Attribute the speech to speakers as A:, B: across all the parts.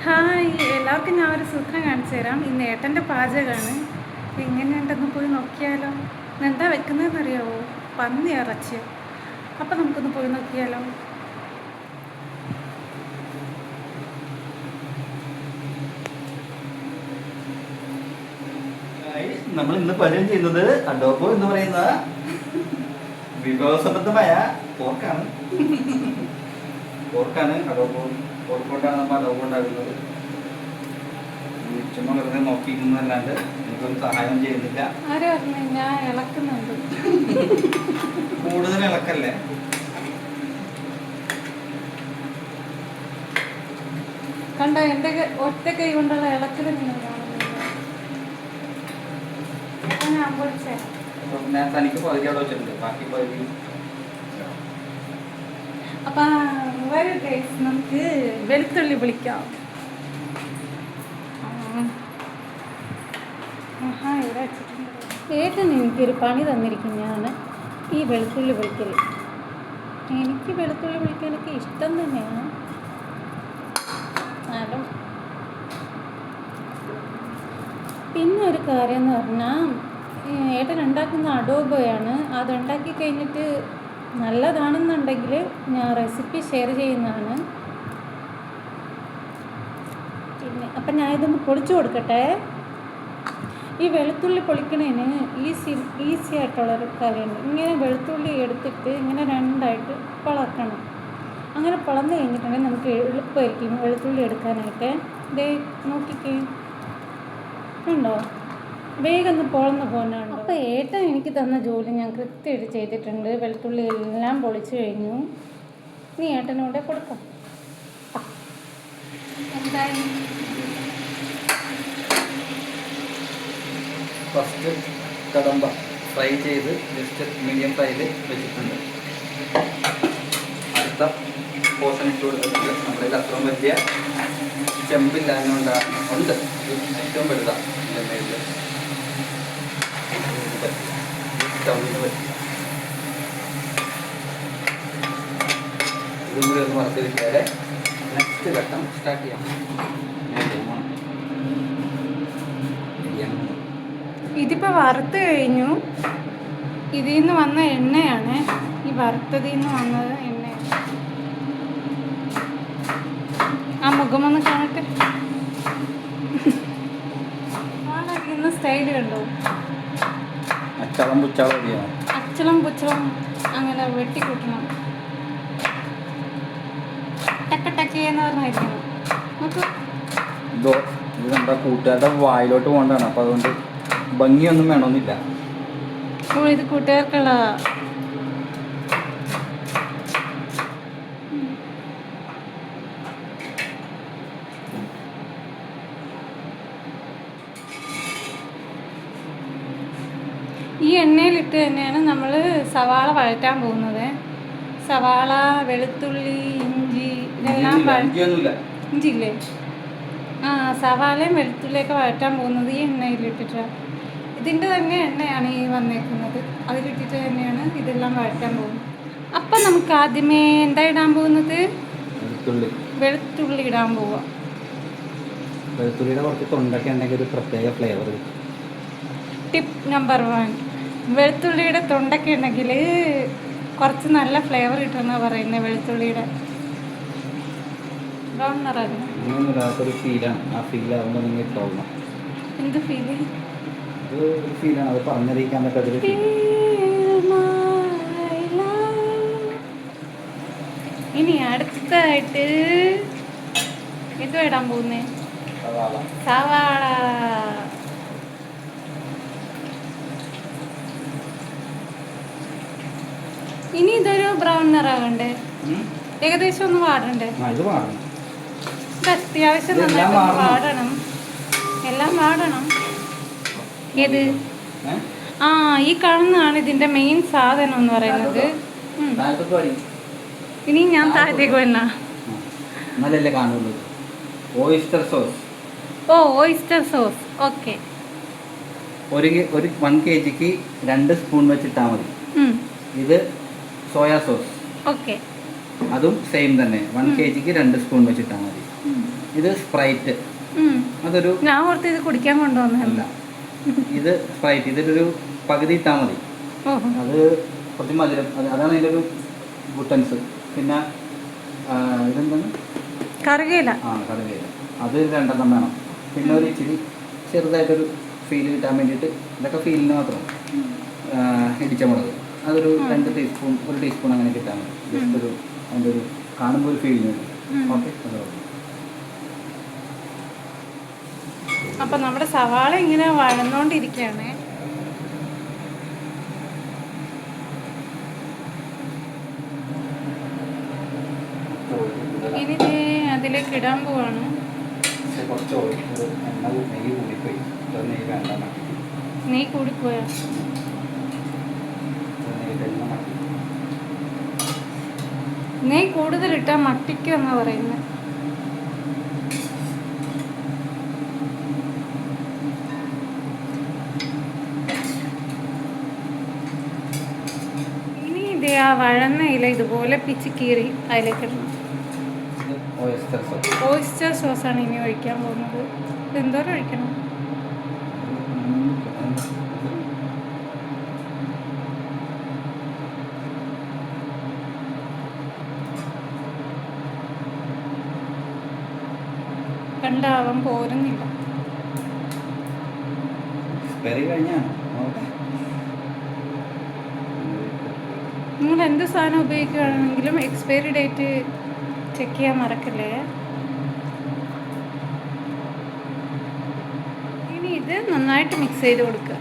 A: Hi, എല്ലാവർക്കും ഞാൻ ഒരു സൂത്രം കാണിച്ചു തരാം. ഇന്ന് ഏട്ടൻ്റെ പാചകമാണ്. എങ്ങനെയുണ്ടെന്ന് പോയി നോക്കിയാലോ? എന്താ വെക്കുന്നതെന്ന് അറിയാവോ? പന്നി ഇറച്ചി. അപ്പം നമുക്കൊന്ന് പോയി നോക്കിയാലോ?
B: നമ്മൾ ഇന്ന് പാചകം ചെയ്യുന്നത് അഡോബോ എന്ന് പറയുന്ന വിഭവസമൃദ്ധമായ പോർക്കാണ്. അഡോബോ പോർക്ക് കൊണ്ടാണ് നമ്മൾ അഡോബോ ഉണ്ടാക്കുന്നത്. ചുമ്മാ വെറുതെ നോക്കിയിരിക്കുന്നതല്ലാണ്ട് എനിക്കൊരു സഹായം ചെയ്യുന്നില്ല.
A: ഞാൻ ഇളക്കുന്നുണ്ട്.
B: കൂടുതൽ ഇളക്കല്ലേ.
A: കണ്ട, എൻ്റെ ഒറ്റ കൈ കൊണ്ടുള്ള ഇളക്കൽ നിങ്ങൾ കാണുന്നില്ല. ഞാൻ പൊളിച്ചേ.
B: ഞാൻ തനിക്ക് പകുതി അവിടെ വെച്ചിട്ടുണ്ട്, ബാക്കി പകുതി.
A: അപ്പം നമുക്ക് വെളുത്തുള്ളി വിളിക്കാം. ഏട്ടൻ എനിക്കൊരു പണി തന്നിരിക്കുന്നതാണ് ഈ വെളുത്തുള്ളി പൊളിക്കൽ. എനിക്ക് വെളുത്തുള്ളി പൊളിക്കലൊക്കെ ഇഷ്ടം തന്നെയാണ്. അതും പിന്നെ ഒരു കാര്യം എന്ന് പറഞ്ഞാൽ, ഏട്ടൻ ഉണ്ടാക്കുന്ന അഡോബോയാണ്. അതുണ്ടാക്കി കഴിഞ്ഞിട്ട് നല്ലതാണെന്നുണ്ടെങ്കിൽ ഞാൻ റെസിപ്പി ഷെയർ ചെയ്യുന്നതാണ്. പിന്നെ അപ്പം ഞാൻ ഇതൊന്ന് പൊളിച്ചു കൊടുക്കട്ടെ. ഈ വെളുത്തുള്ളി പൊളിക്കണതിന് ഈസി ആയിട്ടുള്ളൊരു കാര്യമുണ്ട്. ഇങ്ങനെ വെളുത്തുള്ളി എടുത്തിട്ട് ഇങ്ങനെ രണ്ടായിട്ട് പിളക്കണം. അങ്ങനെ പിളന്ന് കഴിഞ്ഞിട്ടുണ്ടെങ്കിൽ നമുക്ക് എളുപ്പമായിരിക്കും വെളുത്തുള്ളി എടുക്കാനായിട്ട്. ദേ നോക്കിക്കേ, ഉണ്ടോ? വേഗം ഒന്ന് പൊളന്ന് പോകാനാണ്. അപ്പോൾ ഏട്ടൻ എനിക്ക് തന്ന ജോലി ഞാൻ കൃത്യമായിട്ട് ചെയ്തിട്ടുണ്ട്. വെളുത്തുള്ളി എല്ലാം പൊളിച്ചു കഴിഞ്ഞു. നീ ഏട്ടനോടെ കൊടുക്കാം. എന്തായി?
B: ഫസ്റ്റ് കടമ്പ ഫ്രൈ ചെയ്ത് ജസ്റ്റ് മീഡിയം ഫ്രൈയിൽ വെച്ചിട്ടുണ്ട്. അടുത്ത പോർഷൻ ഇട്ട് കൊടുത്തിട്ടുണ്ട്. നമ്മളിൽ അത്രയും വലിയ ചെമ്പില്ലാഞ്ഞുകൊണ്ട് ഉണ്ട്, ഏറ്റവും വലുതാണ് എണ്ണയിൽ സ്റ്റൗവിന് പറ്റില്ല. ഇതും കൂടി ഒന്ന് വറുത്ത് കിട്ടിയാൽ നെക്സ്റ്റ് ഘട്ടം സ്റ്റാർട്ട് ചെയ്യാം.
A: ഇതിപ്പോൾ വറുത്ത് കഴിഞ്ഞു. ഇതിൽ നിന്ന് വന്ന എണ്ണയാണ്, ഈ വറുത്തതിൽ നിന്ന് വന്നത് എണ്ണയാണ്. ആ മുഖമൊന്ന് കാണട്ടെ. ആളടിക്കുന്ന സ്റ്റൈല് കണ്ടോ? അച്ചളം പുച്ചളം അങ്ങനെ വെട്ടിക്കൂട്ടണം. ടക്കേന്ന് പറഞ്ഞായിരിക്കണം.
B: ഇത് നമ്മുടെ കൂട്ടുകാരുടെ വായിലോട്ട് പോകേണ്ടതാണ്. അപ്പം അതുകൊണ്ട് ഭംഗിയൊന്നും വേണമെന്നില്ല.
A: ഓ, ഇത് കൂട്ടുകാർക്കുള്ള. ഈ എണ്ണയിലിട്ട് തന്നെയാണ് നമ്മൾ സവാള വഴറ്റാൻ പോകുന്നത്. സവാള, വെളുത്തുള്ളി, ഇഞ്ചി ഇതെല്ലാം ഇഞ്ചില്ലേ? ആ, സവാളയും വെളുത്തുള്ളിയൊക്കെ വഴറ്റാൻ പോകുന്നത് ഈ എണ്ണയിലിട്ടിട്ടാണ്. ഇതിൻ്റെ തന്നെ എണ്ണയാണ് ഈ വന്നേക്കുന്നത്. അതിലിട്ടിട്ട് തന്നെയാണ് ഇതെല്ലാം വഴറ്റാൻ പോകുന്നത്. അപ്പം നമുക്ക് ആദ്യമേ എന്താ ഇടാൻ പോകുന്നത്? വെളുത്തുള്ളി ഇടാൻ പോവുക.
B: വെളുത്തുള്ളിയുടെ കുറച്ച് തൊണ്ടൊക്കെ ഉണ്ടെങ്കിൽ ഒരു പ്രത്യേക ഫ്ലേവർ.
A: ടിപ്പ് നമ്പർ 1, വെളുത്തുള്ളിയുടെ തൊണ്ടൊക്കെ ഉണ്ടെങ്കിൽ കുറച്ച് നല്ല ഫ്ലേവർ കിട്ടുമെന്നാണ് പറയുന്നത്. വെളുത്തുള്ളിയുടെ ബ്രൗൺ നിറമായിരുന്നു. എന്ത് ഫീല്?
B: ഫീലാണ്, അത് പറഞ്ഞറിയിക്കാൻ പറ്റാത്തൊരു.
A: ഇനി അടുത്തായിട്ട് ഇത് ഇടാൻ പോകുന്നേ സവാള. ഇനി ഇതൊരു ബ്രൗൺ നിറമാകണ്ടേ? ഏകദേശം ഒന്ന് വാടണ്ടേ? ഇത് അത്യാവശ്യം നന്നായിട്ട് വാടണം. എല്ലാം വാടണം. ഏത്? ആ, ഈ കാണുന്നതാണ് ഇതിന്റെ മെയിൻ സാധനം എന്ന് പറയുന്നത്. ഇനി ഞാൻ താഴത്തേക്ക് വന്ന
B: ഓയിസ്റ്റർ സോസ്.
A: ഓ, ഓയിസ്റ്റർ സോസ്. ഓക്കെ.
B: ഒരു 1 kg 2 സ്പൂൺ വെച്ചിട്ടാൽ മതി. ഇത് സോയാ സോസ്.
A: ഓക്കെ.
B: അതും സെയിം തന്നെ 1 kg 2 സ്പൂൺ വെച്ചിട്ടാൽ മതി. ഇത് സ്പ്രൈറ്റ്.
A: ഉം.
B: അതൊരു
A: ഞാൻ ഓർത്ത് ഇത് കുടിക്കാൻ കൊണ്ടുവന്നതല്ല.
B: ഇത് സ്പ്രൈറ്റ്. ഇതിലൊരു പകുതി ഇട്ടാൽ മതി.
A: ഓഹോ.
B: അത് കുറച്ച് മധുരം. അതാണ് അതിൻ്റെ ഒരു ബുട്ടൻസ്. പിന്നെ ഇതെന്താണ്,
A: കറുകയില.
B: കടുകയില. അത് 2 വേണം. പിന്നെ ഒരു ഇച്ചിരി ചെറുതായിട്ടൊരു ഫീൽ കിട്ടാൻ വേണ്ടിയിട്ട്, ഇതൊക്കെ ഫീലിന് മാത്രം, ഇടിച്ച മുളക് അതൊരു 2 ടീസ്പൂൺ 1 ടീസ്പൂൺ അങ്ങനെ കിട്ടാൻ മതി. ജസ്റ്റ് ഒരു അതിൻ്റെ ഒരു കാണുമ്പോൾ ഒരു ഫീലിന് വേണ്ടി. ഓക്കെ.
A: അപ്പം നമ്മുടെ സവാള ഇങ്ങനെ വഴന്നുകൊണ്ടിരിക്കുകയാണ്. ഇനി അതിലേക്ക് ഇടാൻ പോവാണ്. നെയ്യ് കൂടിപ്പോയാ? നെയ്യ് കൂടുതലിട്ടാൽ മട്ടിക്കും എന്നാ പറയുന്നത്. ഇനി ഇത് ആ വഴന്ന ഇല ഇതുപോലെ പിച്ച് കീറി അതിലേക്ക് ഇടണം. ഓയിസ്റ്റർ സോസാണ് ഇനി ഒഴിക്കാൻ പോകുന്നത്. ഇതെന്തോരം ഒഴിക്കണം? കണ്ടാവാൻ പോരുന്നില്ല. നിങ്ങൾ എന്ത് സാധനം ഉപയോഗിക്കുകയാണെങ്കിലും എക്സ്പയറി ഡേറ്റ് ചെക്ക് ചെയ്യാൻ മറക്കല്ലേ. ഇനി ഇത് നന്നായിട്ട് മിക്സ് ചെയ്ത് കൊടുക്കുക.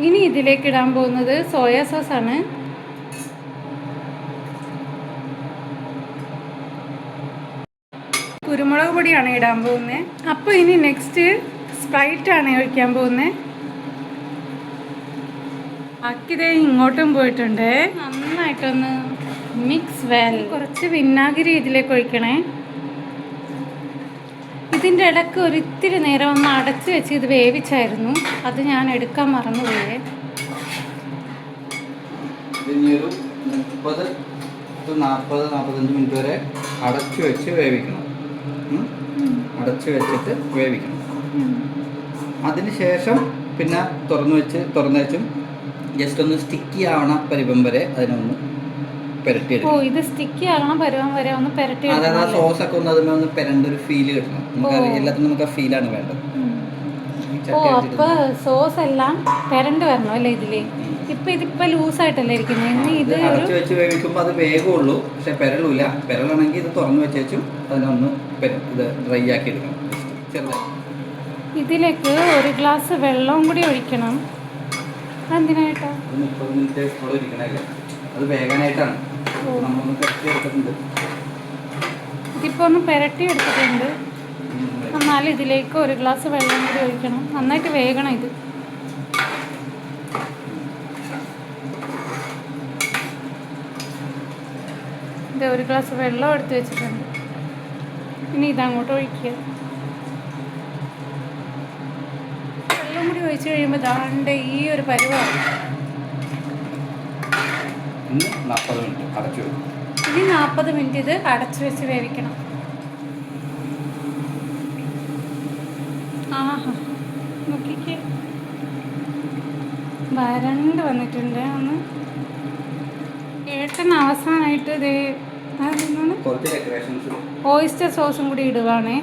A: ഇനി ഇതിലേക്ക് ഇടാൻ പോകുന്നത് സോയാ സോസാണ്. കുരുമുളക് പൊടിയാണ് ഇടാൻ പോകുന്നത്. അപ്പോൾ ഇനി നെക്സ്റ്റ് സ്പ്രൈറ്റാണ് ഒഴിക്കാൻ പോകുന്നത്. ബാക്കിതേ ഇങ്ങോട്ടും പോയിട്ടുണ്ട്. നന്നായിട്ടൊന്ന് മിക്സ് വെൽ. കുറച്ച് വിനാഗിരി ഇതിലേക്ക് ഒഴിക്കണേ. ഇതിൻ്റെ ഇടയ്ക്ക് ഒരിത്തിരി നേരം ഒന്ന് അടച്ച് വെച്ച് ഇത് വേവിച്ചായിരുന്നു. അത് ഞാൻ എടുക്കാൻ മറന്നുപോയേ.
B: 30-45 മിനിറ്റ് വരെ അടച്ചു വെച്ച് വേവിക്കണം. അടച്ചു വെച്ചിട്ട് വേവിക്കണം. അതിനുശേഷം പിന്നെ തുറന്നു വെച്ചും ജസ്റ്റ് ഒന്ന് സ്റ്റിക്കി ആവണ പരുവം വരെ അതിനൊന്ന് പെരട്ടിയെടുക്കും.
A: ഓ, ഇത് സ്റ്റിക്കി ആവണ പരുവം വരെ ഒന്ന് പെരട്ടി.
B: അതായത് ആ സോസൊക്കെ ഒന്ന് അതിന് ഒന്ന് പെരണ്ട ഒരു ഫീല് കിട്ടണം. നമുക്ക് എല്ലാത്തിനും നമുക്ക് ആ ഫീലാണ് വേണ്ടത്.
A: ഓ, അപ്പോൾ സോസ് എല്ലാം പെരണ്ട് വരണം അല്ലേ ഇതില്? ഇതിപ്പോ ലൂസായിട്ടല്ലേ ഇരിക്കുന്നത്. ഇത്
B: അടച്ചു വെച്ച് വേവിക്കുമ്പോൾ അത് വേഗമുള്ളൂ, പക്ഷെ പെരളൂല. പെരളാണെങ്കിൽ ഇത് തുറന്നു വെച്ചും അതിനൊന്ന് ഇത് ഡ്രൈ ആക്കി എടുക്കണം ചെറുതായി.
A: ഇതിലേക്ക് 1 ഗ്ലാസ് വെള്ളവും കൂടി ഒഴിക്കണം. എന്തിനായിട്ടാ?
B: 30 മിനിറ്റ് അവിടെ ഇരിക്കണല്ലേ, അത് വേഗനായിട്ടാണ്. നമ്മളൊന്ന് പെരട്ടി എടുത്തിട്ടുണ്ട്.
A: ഇതിപ്പോൾ ഒന്ന് പെരട്ടി എടുത്തിട്ടുണ്ട്. എന്നാലും ഇതിലേക്ക് 1 ഗ്ലാസ് വെള്ളം കൂടി ഒഴിക്കണം. നന്നായിട്ട് വേഗണം ഇത്. ഇത് 1 ഗ്ലാസ് വെള്ളം എടുത്ത് വെച്ചിട്ടുണ്ട്. ഇനി ഇതങ്ങോട്ട് ഒഴിക്കുക. വെള്ളം കൂടി ഒഴിച്ച് കഴിയുമ്പോൾ ദാണ്ട് ഈ ഒരു പരുവാണ്.
B: ഇനി 40
A: മിനിറ്റ് ഇത് അടച്ചു വെച്ച് വേവിക്കണം. ആഹാ, നോക്കിക്കേ, വരണ്ട് വന്നിട്ടുണ്ട്. ഒന്ന് ഏട്ടൻ അവസാനമായിട്ട് ഇത് ഓയിസ്റ്റർ സോസും കൂടി ഇടുവാണേ.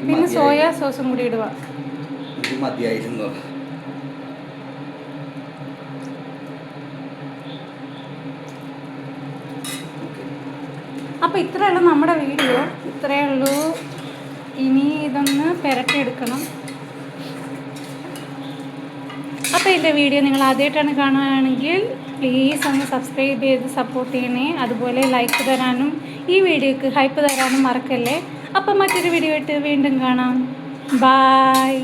A: പിന്നെ സോയാ സോസും കൂടി ഇടുക. അപ്പോൾ ഇത്രയുള്ള നമ്മുടെ വീഡിയോ. ഇത്രയേ ഉള്ളൂ. ഇനി ഇതൊന്ന് പെരട്ടിയെടുക്കണം. അപ്പോൾ എൻ്റെ വീഡിയോ നിങ്ങൾ ആദ്യമായിട്ടാണ് കാണുകയാണെങ്കിൽ പ്ലീസ് ഒന്ന് സബ്സ്ക്രൈബ് ചെയ്ത് സപ്പോർട്ട് ചെയ്യണേ. അതുപോലെ ലൈക്ക് തരാനും ഈ വീഡിയോക്ക് ഹൈപ്പ് തരാനും മറക്കല്ലേ. അപ്പം മറ്റൊരു വീഡിയോ ആയിട്ട് വീണ്ടും കാണാം. ബായ്.